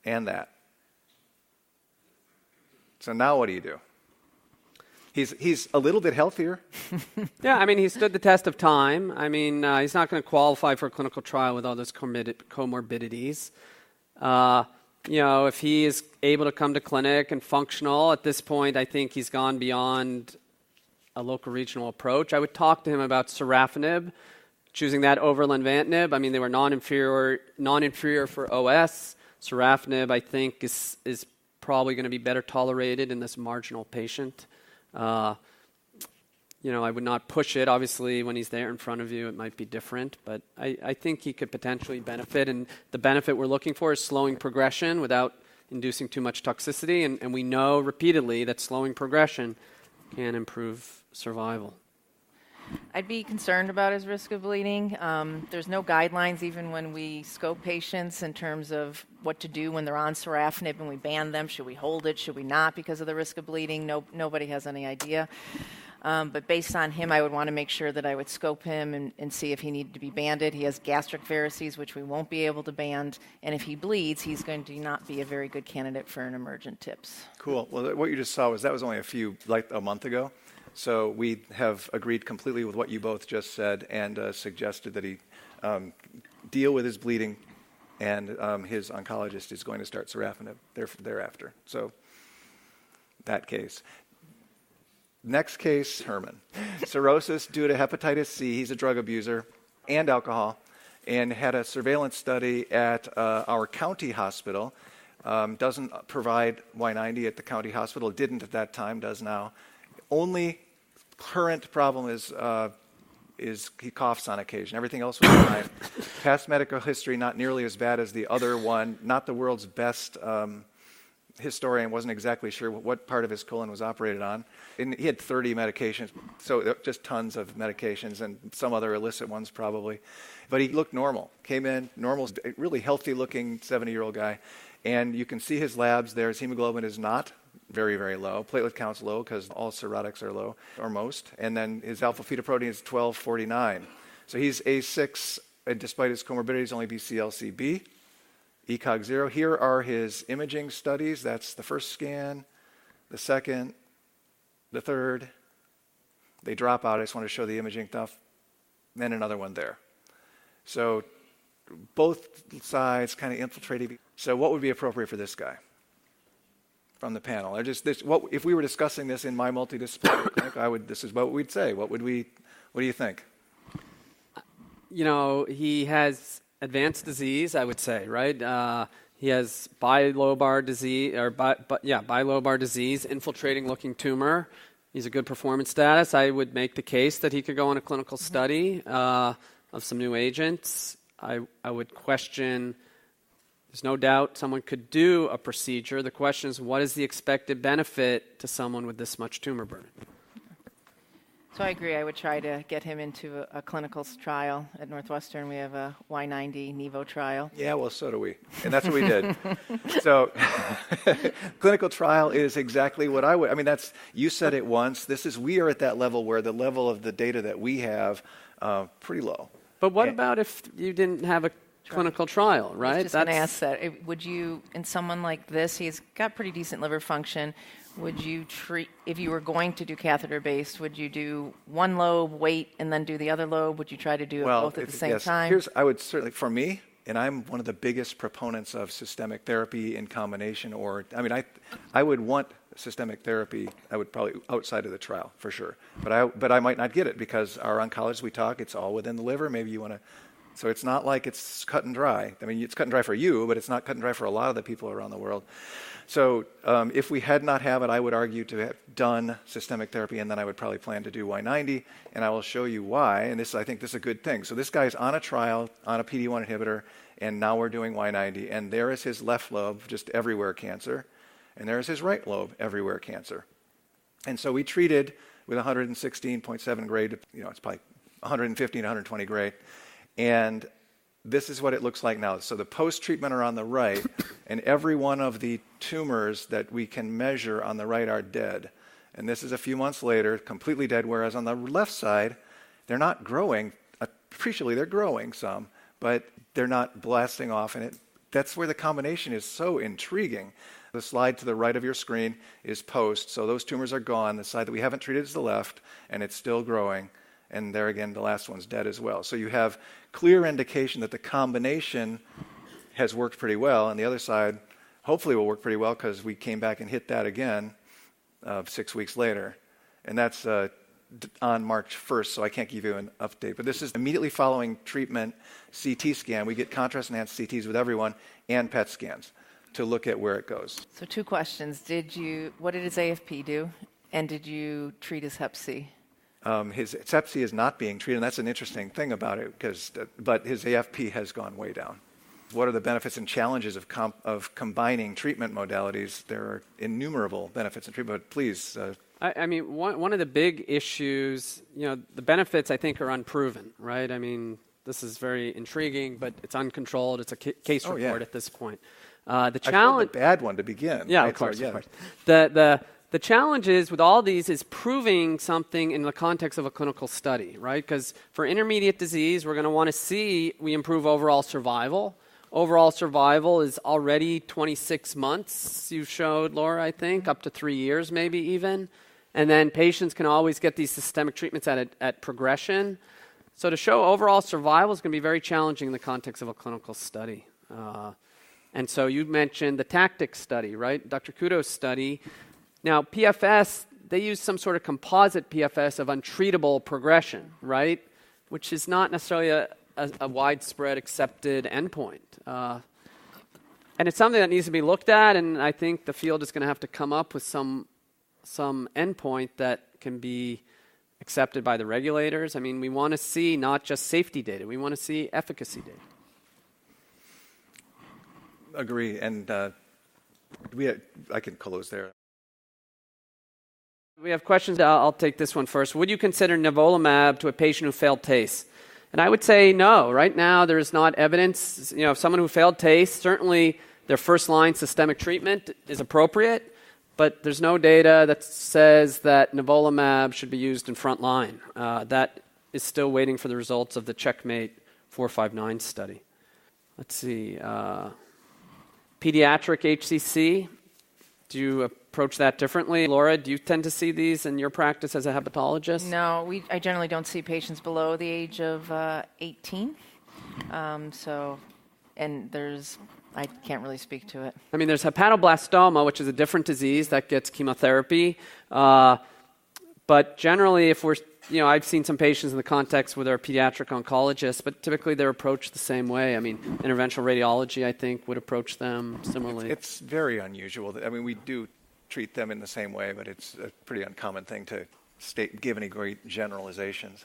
And that. So now what do you do? He's a little bit healthier. Yeah, I mean, he stood the test of time. I mean, he's not going to qualify for a clinical trial with all those comorbidities. If he is able to come to clinic and functional, at this point, I think he's gone beyond a locoregional approach. I would talk to him about Sorafenib, choosing that over lenvatinib. I mean, they were non-inferior for OS. Sorafenib, I think, is probably going to be better tolerated in this marginal patient. I would not push it. Obviously, when he's there in front of you, it might be different. But I think he could potentially benefit. And the benefit we're looking for is slowing progression without inducing too much toxicity. And we know repeatedly that slowing progression can improve survival. I'd be concerned about his risk of bleeding. There's no guidelines even when we scope patients in terms of what to do when they're on Sorafenib and we ban them. Should we hold it? Should we not because of the risk of bleeding? Nobody has any idea. But based on him, I would want to make sure that I would scope him and see if he needed to be banded. He has gastric varices, which we won't be able to band. And if he bleeds, he's going to not be a very good candidate for an emergent TIPS. Cool. Well, what you just saw was only a month ago. So we have agreed completely with what you both just said and suggested that he deal with his bleeding, and his oncologist is going to start Sorafenib thereafter. So that case. Next case, Herman. Cirrhosis due to hepatitis C. He's a drug abuser and alcohol, and had a surveillance study at our county hospital. Doesn't provide Y90 at the county hospital. Didn't at that time, does now. Only current problem is he coughs on occasion. Everything else was fine. Past medical history, not nearly as bad as the other one. Not the world's best historian, wasn't exactly sure what part of his colon was operated on. And he had 30 medications, so just tons of medications and some other illicit ones probably. But he looked normal. Came in, normal, really healthy-looking 70-year-old guy. And you can see his labs there. His hemoglobin is not very, very low. Platelet count's low because all cirrhotics are low, or most. And then his alpha-fetoprotein is 1249. So he's A6, and despite his comorbidities, only BCLC-B. ECOG 0. Here are his imaging studies. That's the first scan, the second, the third. They drop out. I just want to show the imaging stuff. Then another one there. So both sides kind of infiltrating. So what would be appropriate for this guy? from the panel? Or just this, what if we were discussing this in my multidisciplinary clinic? This is what we'd say. What do you think? You know, he has advanced disease, I would say, right? He has bilobar disease, infiltrating-looking tumor. He's a good performance status. I would make the case that he could go on a clinical study of some new agents. I would question. There's no doubt someone could do a procedure. The question is, what is the expected benefit to someone with this much tumor burden? So I agree. I would try to get him into a clinical trial at Northwestern. We have a Y90 Nevo trial. Yeah, well, so do we. And that's what we did. So clinical trial is exactly what I would. I mean, you said it once. We are at that level where the level of the data that we have, pretty low. But what about if you didn't have a clinical trial, right? I was just going to ask that. Would you, in someone like this, he's got pretty decent liver function, would you treat, if you were going to do catheter-based, would you do one lobe, wait, and then do the other lobe? Would you try to do it both at the same time? I would certainly, for me, and I'm one of the biggest proponents of systemic therapy in combination, I would want systemic therapy. I would probably outside of the trial for sure, but I might not get it because our oncologists we talk, it's all within the liver. Maybe you want to. So it's not like it's cut and dry. I mean, it's cut and dry for you, but it's not cut and dry for a lot of the people around the world. So if we had not have it, I would argue to have done systemic therapy, and then I would probably plan to do Y90, and I will show you why. And I think this is a good thing. So this guy's on a trial on a PD-1 inhibitor, and now we're doing Y90, and there is his left lobe, just everywhere cancer, and there is his right lobe, everywhere cancer. And so we treated with 116.7 grade, it's probably 115 to 120 grade. And this is what it looks like now. So the post-treatment are on the right, and every one of the tumors that we can measure on the right are dead. And this is a few months later, completely dead, whereas on the left side, they're not growing. Appreciably, they're growing some, but they're not blasting off. And that's where the combination is so intriguing. The slide to the right of your screen is post, so those tumors are gone. The side that we haven't treated is the left, and it's still growing. And there again, the last one's dead as well. So you have clear indication that the combination has worked pretty well. And the other side hopefully will work pretty well because we came back and hit that again 6 weeks later. And that's on March 1st, so I can't give you an update. But this is immediately following treatment CT scan. We get contrast-enhanced CTs with everyone and PET scans to look at where it goes. So 2 questions. What did his AFP do? And did you treat his Hep C? His Hep C is not being treated, and that's an interesting thing about it, but his AFP has gone way down. What are the benefits and challenges of combining treatment modalities? There are innumerable benefits in treatment, but please. I mean, one of the big issues, the benefits I think are unproven, right? I mean, this is very intriguing, but it's uncontrolled. It's a case report at this point. The challenge, the bad one to begin. Yeah, right? Of course. The challenge is with all these is proving something in the context of a clinical study, right? Because for intermediate disease, we're going to want to see we improve overall survival. Overall survival is already 26 months, you showed, Laura, I think, up to 3 years maybe even. And then patients can always get these systemic treatments at progression. So to show overall survival is going to be very challenging in the context of a clinical study. And so you mentioned the TACTIC study, right? Dr. Kudo's study. Now, PFS, they use some sort of composite PFS of untreatable progression, right? Which is not necessarily a widespread accepted endpoint. And it's something that needs to be looked at, and I think the field is going to have to come up with some endpoint that can be accepted by the regulators. I mean, we want to see not just safety data, we want to see efficacy data. Agree, and I can close there. We have questions. I'll take this one first. Would you consider nivolumab to a patient who failed TACE? And I would say no. Right now, there is not evidence. Someone who failed TACE, certainly their first-line systemic treatment is appropriate, but there's no data that says that nivolumab should be used in front line. That is still waiting for the results of the Checkmate 459 study. Let's see. Pediatric HCC. Do you approach that differently? Laura, do you tend to see these in your practice as a hepatologist? No, I generally don't see patients below the age of 18. So and I can't really speak to it. I mean, there's hepatoblastoma, which is a different disease that gets chemotherapy. But generally, I've seen some patients in the context with our pediatric oncologists, but typically they're approached the same way. I mean, interventional radiology, I think, would approach them similarly. It's very unusual. I mean, we do treat them in the same way, but it's a pretty uncommon thing to give any great generalizations.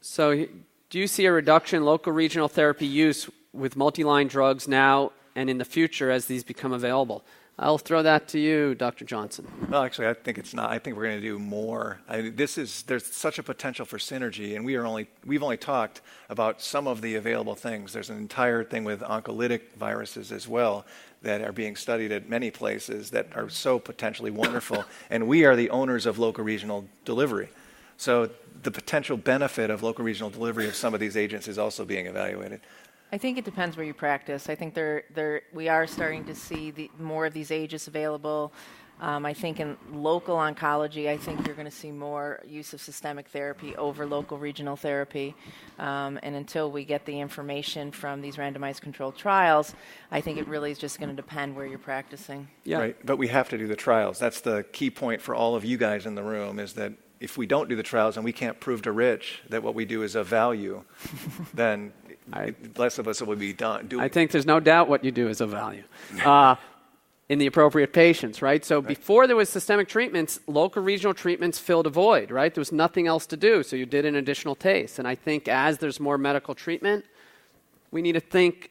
So do you see a reduction in local regional therapy use with multi-line drugs now and in the future as these become available? I'll throw that to you, Dr. Johnson. Well, actually, I think it's not. I think we're going to do more. There's such a potential for synergy, and we've only talked about some of the available things. There's an entire thing with oncolytic viruses as well that are being studied at many places that are so potentially wonderful, and we are the owners of local regional delivery. So the potential benefit of local regional delivery of some of these agents is also being evaluated. I think it depends where you practice. I think we are starting to see more of these agents available. I think in local oncology, I think you're going to see more use of systemic therapy over local regional therapy. And until we get the information from these randomized controlled trials, I think it really is just going to depend where you're practicing. Yeah. Right, but we have to do the trials. That's the key point for all of you guys in the room, is that if we don't do the trials and we can't prove to Rich that what we do is of value, then less of us will be doing. I think there's no doubt what you do is of value in the appropriate patients, right? So before there was systemic treatments, local regional treatments filled a void, right? There was nothing else to do, so you did an additional TACE. And I think as there's more medical treatment, we need to think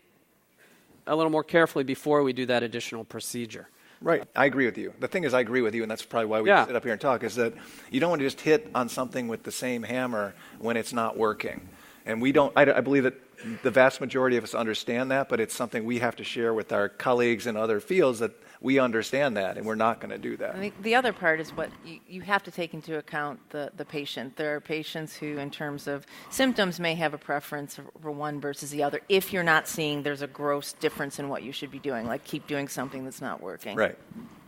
a little more carefully before we do that additional procedure. Right, I agree with you. The thing is, I agree with you, and that's probably why we sit up here and talk, is that you don't want to just hit on something with the same hammer when it's not working. And I believe that the vast majority of us understand that, but it's something we have to share with our colleagues in other fields, that we understand that, and we're not going to do that. I think the other part is what you have to take into account the patient. There are patients who, in terms of symptoms, may have a preference for one versus the other if you're not seeing there's a gross difference in what you should be doing, like keep doing something that's not working. Right.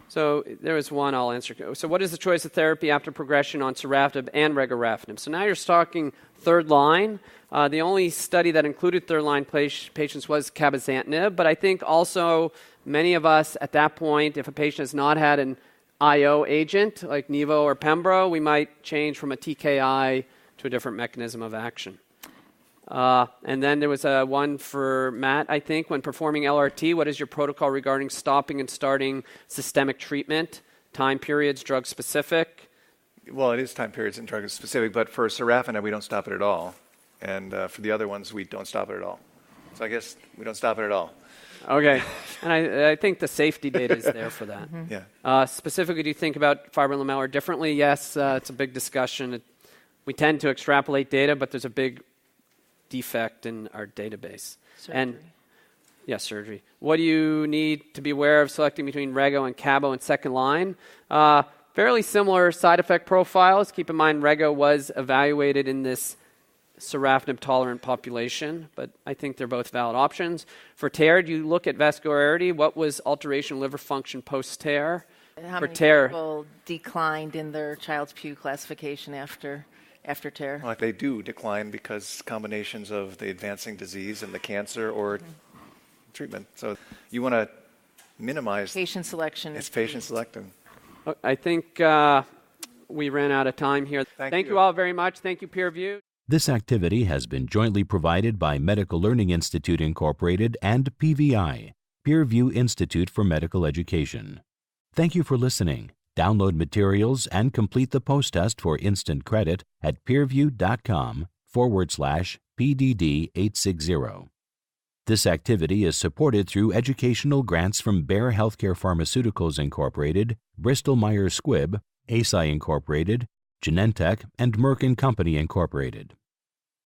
So there was one I'll answer. So what is the choice of therapy after progression on Sorafenib and Regorafenib? So now you're talking third line. The only study that included third line patients was cabozantinib, but I think also many of us at that point, if a patient has not had an IO agent like Nivo or Pembro, we might change from a TKI to a different mechanism of action. And then there was one for Matt, I think, when performing LRT, what is your protocol regarding stopping and starting systemic treatment, time periods, drug specific? Well, it is time periods and drug specific, but for Sorafenib, we don't stop it at all. And for the other ones, we don't stop it at all. So I guess we don't stop it at all. Okay. And I think the safety data is there for that. Mm-hmm. Yeah. Specifically, do you think about fibrolamellar differently? Yes, it's a big discussion. We tend to extrapolate data, but there's a big defect in our database. Surgery. Surgery. What do you need to be aware of selecting between Rego and Cabo in second line? Fairly similar side effect profiles. Keep in mind, Rego was evaluated in this Sorafenib tolerant population, but I think they're both valid options. For TARE, do you look at vascularity? What was alteration of liver function post-TARE? How many people declined in their Child's Pugh classification after TARE? Well, they do decline because combinations of the advancing disease and the cancer or treatment. So you want to minimize patient selection. It's patient selected. I think we ran out of time here. Thank you all very much. Thank you, peer review. This activity has been jointly provided by Medical Learning Institute Incorporated and PVI, Peerview Institute for Medical Education. Thank you for listening. Download materials and complete the post-test for instant credit at peerview.com/PDD860. This activity is supported through educational grants from Bayer Healthcare Pharmaceuticals Incorporated, Bristol Myers Squibb, ASI Incorporated, Genentech, and Merck & Company Incorporated.